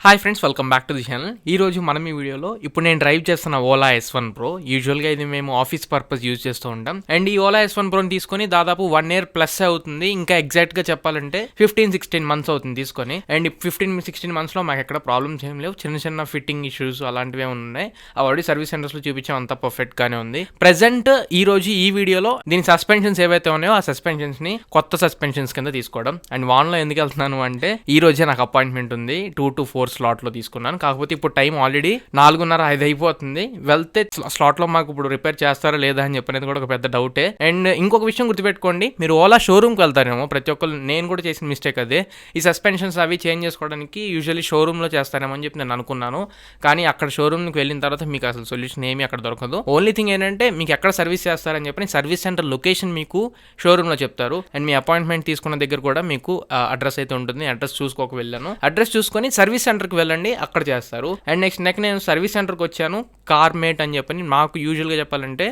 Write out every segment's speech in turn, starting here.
Hi friends, welcome back to the channel. ఈ రోజు మనం ఈ వీడియోలో ఇప్పుడు నేను డ్రైవ్ చేస్తున్న ఓలా S1 Pro. యూజువల్గా ఇది మేము ఆఫీస్ పర్పస్ యూజ్ చేస్తూ ఉంటాం. అండ్ ఈ ఓలా S1 Proని తీసుకొని దాదాపు 1 year ప్లస్ అవుతుంది. ఇంకా ఎగ్జాక్ట్గా చెప్పాలంటే 15-16 months అవుతుంది తీసుకొని. అండ్ 15-16 monthsలో మాకు ఎక్కడ ప్రాబ్లమ్స్ ఏం లేవు. చిన్న చిన్న ఫిట్టింగ్ ఇష్యూస్ అలాంటివి ఉన్నాయి. ఆల్రెడీ సర్వీస్ సెంటర్స్లో చూపించాం, అంతా పర్ఫెక్ట్గానే ఉంది. ప్రెజెంట్ ఈ రోజు ఈ వీడియోలో దీని సస్పెన్షన్స్ ఏవైతే ఉన్నాయో ఆ సస్పెన్షన్స్ని కొత్త సస్పెన్షన్స్ కింద తీసుకోవడం. అండ్ వాన్లో ఎందుకు వెళ్తున్నాను అంటే ఈ రోజే నాకు అపాయింట్మెంట్ ఉంది. 2 to 4 స్లాట్లో తీసుకున్నాను. కాకపోతే ఇప్పుడు టైం ఆల్రెడీ 4:30-5 అయిపోతుంది. వెళ్తే స్లాట్లో మాకు ఇప్పుడు రిపేర్ చేస్తారా లేదా అని చెప్పనేది కూడా ఒక పెద్ద డౌటే. అండ్ ఇంకొక విషయం గుర్తుపెట్టుకోండి, మీరు ఓలా షోరూమ్కి వెళ్తారేమో ప్రతి ఒక్కరు. నేను కూడా చేసిన మిస్టేక్ అదే. ఈ సస్పెన్షన్స్ అవి చేంజ్ చేసుకోవడానికి యూజువల్లీ షోరూమ్లో చేస్తారేమో అని చెప్పి నేను అనుకున్నాను. కానీ అక్కడ షోరూమ్కి వెళ్ళిన తర్వాత మీకు అసలు సొల్యూషన్ ఏమీ అక్కడ దొరకదు. ఓన్లీ థింగ్ ఏంటంటే మీకు ఎక్కడ సర్వీస్ చేస్తారని చెప్పి సర్వీస్ సెంటర్ లొకేషన్ మీకు షోరూమ్లో చెప్తారు. అండ్ మీ అపాయింట్మెంట్ తీసుకున్న దగ్గర కూడా మీకు అడ్రస్ అయితే ఉంటుంది. అడ్రస్ చూసుకోక వెళ్ళాను. అడ్రస్ చూసుకొని సర్వీస్ సెంటర్కి వెళ్ళండి, అక్కడ చేస్తారు. అండ్ నెక్స్ట్ నేను సర్వీస్ సెంటర్కి వచ్చాను. కార్మేట్ అని చెప్పని మాకు యూజువల్గా చెప్పాలంటే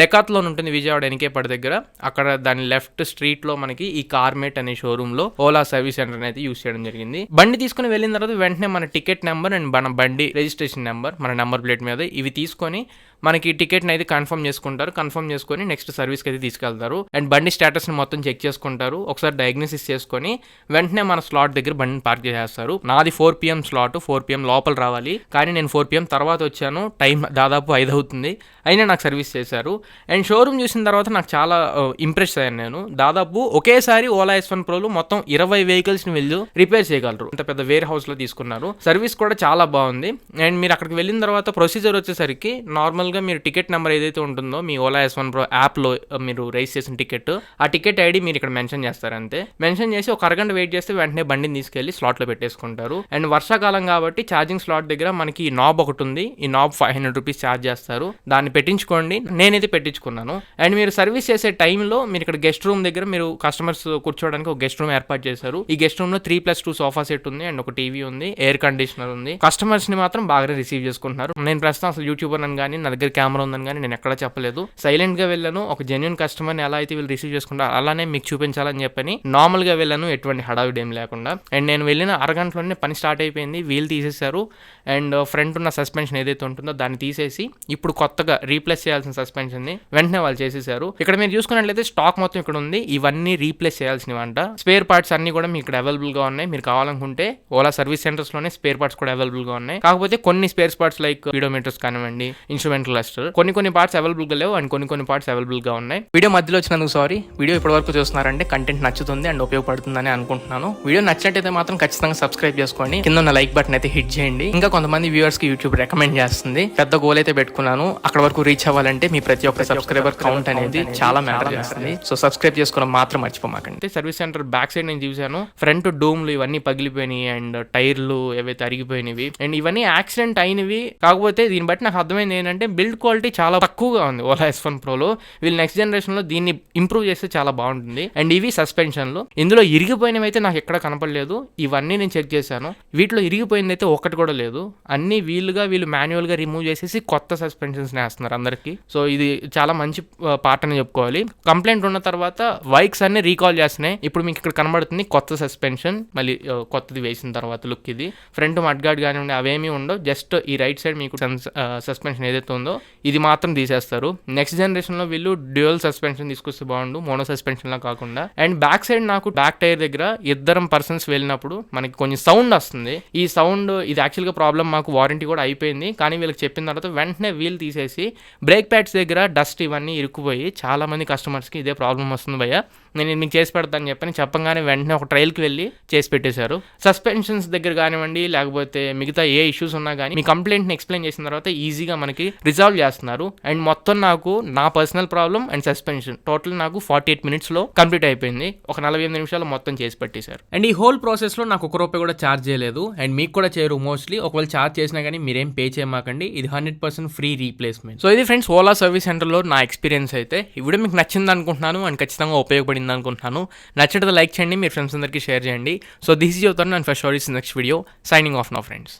డెకాత్లోన్ ఉంటుంది విజయవాడ ఎనికేపడి దగ్గర. అక్కడ దాని లెఫ్ట్ స్ట్రీట్లో మనకి ఈ కార్మేట్ అనే షోరూంలో ఓలా సర్వీస్ సెంటర్ అయితే యూజ్ చేయడం జరిగింది. బండి తీసుకుని వెళ్ళిన తర్వాత వెంటనే మన టికెట్ నెంబర్ అండ్ మన బండి రిజిస్ట్రేషన్ నెంబర్ మన నెంబర్ ప్లేట్ మీద ఇవి తీసుకొని మనకి టికెట్ని అయితే కన్ఫర్మ్ చేసుకుంటారు. కన్ఫర్మ్ చేసుకొని నెక్స్ట్ సర్వీస్కి అయితే తీసుకెళ్తారు. అండ్ బండి స్టేటస్ని మొత్తం చెక్ చేసుకుంటారు. ఒకసారి డయాగ్నోసిస్ చేసుకొని వెంటనే మన స్లాట్ దగ్గర బండిని పార్క్ చేసేస్తారు. నాది 4 PM స్లాట్, 4 PM లోపల రావాలి. కానీ నేను 4 PM తర్వాత వచ్చాను. టైం దాదాపు 5 అవుతుంది. అయినా నాకు సర్వీస్ చేశారు. అండ్ షోరూమ్ చూసిన తర్వాత నాకు చాలా ఇంప్రెస్ అయ్యాను నేను. దాదాపు ఒకేసారి ఓలా S1 Proలో మొత్తం 20 వెహికల్స్ని వెళ్ళి రిపేర్ చేయగలరు. ఇంత పెద్ద వేర్ హౌస్లో తీసుకున్నారు. సర్వీస్ కూడా చాలా బాగుంది. అండ్ మీరు అక్కడికి వెళ్ళిన తర్వాత ప్రొసీజర్ వచ్చేసరికి నార్మల్గా మీరు టికెట్ నెంబర్ ఏదైతే ఉంటుందో మీ ఓలా S1 Pro యాప్లో మీరు రైజ్ చేసిన టికెట్, ఆ టికెట్ ఐడి మీరు ఇక్కడ మెన్షన్ చేస్తారు. అంతే మెన్షన్ చేసి ఒక అరగంట వెయిట్ చేస్తే వెంటనే బండిని తీసుకెళ్లి స్లాట్లో పెట్టేసుకుంటారు. అండ్ వర్షాకాలం కాబట్టి ఛార్జింగ్ స్లాట్ దగ్గర మనకి ఈ నాబ్ ఒకటి ఉంది. ఈ నాబ్ 500 రూపీస్ ఛార్జ్ చేస్తారు. దాన్ని పెట్టించుకోండి. నేనైతే పెట్టించుకున్నాను. అండ్ మీరు సర్వీస్ చేసే టైంలో మీరు ఇక్కడ గెస్ట్ రూమ్ దగ్గర మీరు కస్టమర్స్ కూర్చోవడానికి ఒక గెస్ట్ రూమ్ ఏర్పాటు చేశారు. ఈ గెస్ట్ రూమ్ లో 3+2 సోఫా సెట్ ఉంది. అండ్ ఒక టీవీ ఉంది, ఎయిర్ కండిషనర్ ఉంది. కస్టమర్స్ ని మాత్రం బాగానే రిసీవ్ చేసుకుంటున్నారు. నేను ప్రస్తుతం అసలు యూట్యూబర్ అని కానీ నా దగ్గర కెమెరా ఉందని కానీ నేను ఎక్కడా చెప్పలేదు. సైలెంట్ గా వెళ్ళాను. ఒక జెన్యున్ కస్టమర్ ని ఎలా అయితే వీళ్ళు రిసీవ్ చేసుకుంటారు అలానే మీకు చూపించాలని చెప్పని నార్మల్ గా వెళ్ళాను, ఎటువంటి హడావిడి ఏం లేకుండా. అండ్ నేను వెళ్ళిన అరగంటలోనే పని స్టార్ట్ అయిపోయింది. వీల్ తీసేశారు. అండ్ ఫ్రంట్ ఉన్న సస్పెన్షన్ ఏదైతే ఉంటుందో దాన్ని తీసేసి ఇప్పుడు కొత్తగా రీప్లేస్ చేయాల్సిన సస్పెన్షన్ ని వెంటనే వాళ్ళు చేసేసారు. ఇక్కడ మీరు చూసుకున్నట్లయితే స్టాక్ మొత్తం ఇక్కడ ఉంది. ఇవన్నీ రీప్లేస్ చేయాల్సినవంట. స్పేర్ పార్ట్స్ అన్ని కూడా మీకు ఇక్కడ అవైలబుల్ గా ఉన్నాయి. మీరు కావాలనుకుంటే ఓలా సర్వీస్ సెంటర్స్ లోనే స్పేర్ పార్ట్స్ కూడా అవైలబుల్ గా ఉన్నాయి. కాకపోతే కొన్ని స్పేర్ పార్ట్స్ లైక్ స్పీడోమీటర్స్ కానివ్వండి, ఇన్స్ట్రుమెంట్ క్లస్టర్, కొన్ని పార్ట్స్ అవైలబుల్ గా లేవు. అండ్ కొన్ని పార్ట్స్ అవైలబుల్ గా ఉన్నాయి. వీడియో మధ్యలో వచ్చినందుకు సారీ. వీడియో ఇప్పటి వరకు చూస్తున్నారంటే కంటెంట్ నచ్చుతుంది అండ్ ఉపయోగపడుతుందని అనుకుంటున్నాను. వీడియో నచ్చినట్టయితే మాత్రం ఖచ్చితంగా సబ్స్క్రైబ్ చేసుకోండి. కింద ఉన్న లైక్ బటన్ అయితే హిట్ చేయండి. ఇంకా కొంతమంది వ్యూవర్స్ కి యూట్యూబ్ రికమెండ్ చేస్తుంది. పెద్ద గోల్ అయితే పెట్టుకున్నాను. అక్కడ వరకు రీచ్ అవ్వాలంటే మీ ప్రతి ఒక్క సబ్స్క్రైబర్ కౌంట్ అనేది చాలా మ్యాటర్ చేస్తుంది. సో సబ్స్క్రైబ్ చేసుకోవడం మాత్రం మర్చిపోమాకండి. సర్వీస్ సెంటర్ బ్యాక్ సైడ్ నేను చూసాను. ఫ్రంట్ డూమ్లు ఇవన్నీ పగిలిపోయినాయి అండ్ టైర్లు ఏవైతే అరిగిపోయినవి అండ్ ఇవన్నీ యాక్సిడెంట్ అయినవి. కాకపోతే దీన్ని బట్టి నాకు అర్థమైంది ఏంటంటే బిల్డ్ క్వాలిటీ చాలా తక్కువగా ఉంది ఓలా S1 Proలో. వీళ్ళు నెక్స్ట్ జనరేషన్ లో దీన్ని ఇంప్రూవ్ చేస్తే చాలా బాగుంటుంది. అండ్ ఇవి సస్పెన్షన్లు. ఇందులో ఇరిగిపోయినవి అయితే నాకు ఎక్కడ కనపడలేదు. ఇవన్నీ నేను చెక్ చేశాను. వీటిలో ఇరిగిపోయింది అయితే ఒక్కటి కూడా లేదు. అన్ని వీళ్ళు మాన్యువల్ గా రిమూవ్ చేసేసి కొత్త సస్పెన్షన్స్ వేస్తున్నారు అందరికి. సో ఇది చాలా మంచి పార్ట్ అని చెప్పుకోవాలి. కంప్లైంట్ ఉన్న తర్వాత బైక్స్ అన్ని రీకాల్ చేస్తున్నాయి. ఇప్పుడు మీకు ఇక్కడ కనబడుతుంది కొత్త సస్పెన్షన్, మళ్ళీ కొత్తది వేసిన తర్వాత లుక్ ఇది. ఫ్రంట్ మడ్గార్డ్ కానివ్వండి అవేమీ ఉండవు. జస్ట్ ఈ రైట్ సైడ్ మీకు సస్పెన్షన్ ఏదైతే ఉందో ఇది మాత్రం తీసేస్తారు. నెక్స్ట్ జనరేషన్ లో వీళ్ళు డ్యూయల్ సస్పెన్షన్ తీసుకొస్తే బాగుండు, మోనో సస్పెన్షన్ లా కాకుండా. అండ్ బ్యాక్ సైడ్ నాకు బ్యాక్ టైర్ దగ్గర ఇద్దరం పర్సన్స్ వెళ్ళినప్పుడు మనకి కొంచెం సౌండ్ వస్తుంది. ఈ సౌండ్ ఇది యాక్చువల్ గా ప్రాబ్లం మాకు వారంటీ కూడా అయిపోయింది. కానీ వీళ్ళకి చెప్పిన తర్వాత వెంటనే వీల్ తీసేసి బ్రేక్ ప్యాడ్స్ దగ్గర డస్ట్ ఇవన్నీ ఇరుక్కుపోయి చాలా మంది కస్టమర్స్ కి ఇదే ప్రాబ్లం వస్తుంది భయ్య, నేను మీకు చేసి పెడతాను చెప్పని చెప్పగానే వెంటనే ఒక ట్రయల్కి వెళ్ళి చేసి పెట్టేశారు. సస్పెన్షన్స్ దగ్గర కానివ్వండి లేకపోతే మిగతా ఏ ఇష్యూస్ ఉన్నా కానీ మీ కంప్లైంట్ని ఎక్స్ప్లెయిన్ చేసిన తర్వాత ఈజీగా మనకి రిజాల్వ్ చేస్తున్నారు. అండ్ మొత్తం నాకు నా personal problem and suspension total నాకు 48 minutesలో కంప్లీట్ అయిపోయింది. ఒక 48 నిమిషాలు మొత్తం చేసి పెట్టేశారు. అండ్ ఈ హోల్ ప్రాసెస్ లో నాకు 1 రూపాయి కూడా ఛార్జ్ చేయలేదు. అండ్ మీకు కూడా చేయరు మోస్ట్లీ. ఒకవేళ ఛార్జ్ చేసినా కానీ మీరేం పే చేయమాకండి. ఇది 100% ఫ్రీ రీప్లేస్మెంట్. సో ఇది ఫ్రెండ్స్ ఓలా సర్వీస్ సెంటర్ లో నా ఎక్స్పీరియన్స్ అయితే. ఈ వీడియో మీకు నచ్చింది అనుకుంటున్నాను అండ్ ఖచ్చితంగా ఉపయోగపడింది అనుకుంటున్నాను. నచ్చితే లైక్ చేయండి, మీ ఫ్రెండ్స్ అందరికీ షేర్ చేయండి. So this is your turn and first next video signing off now friends.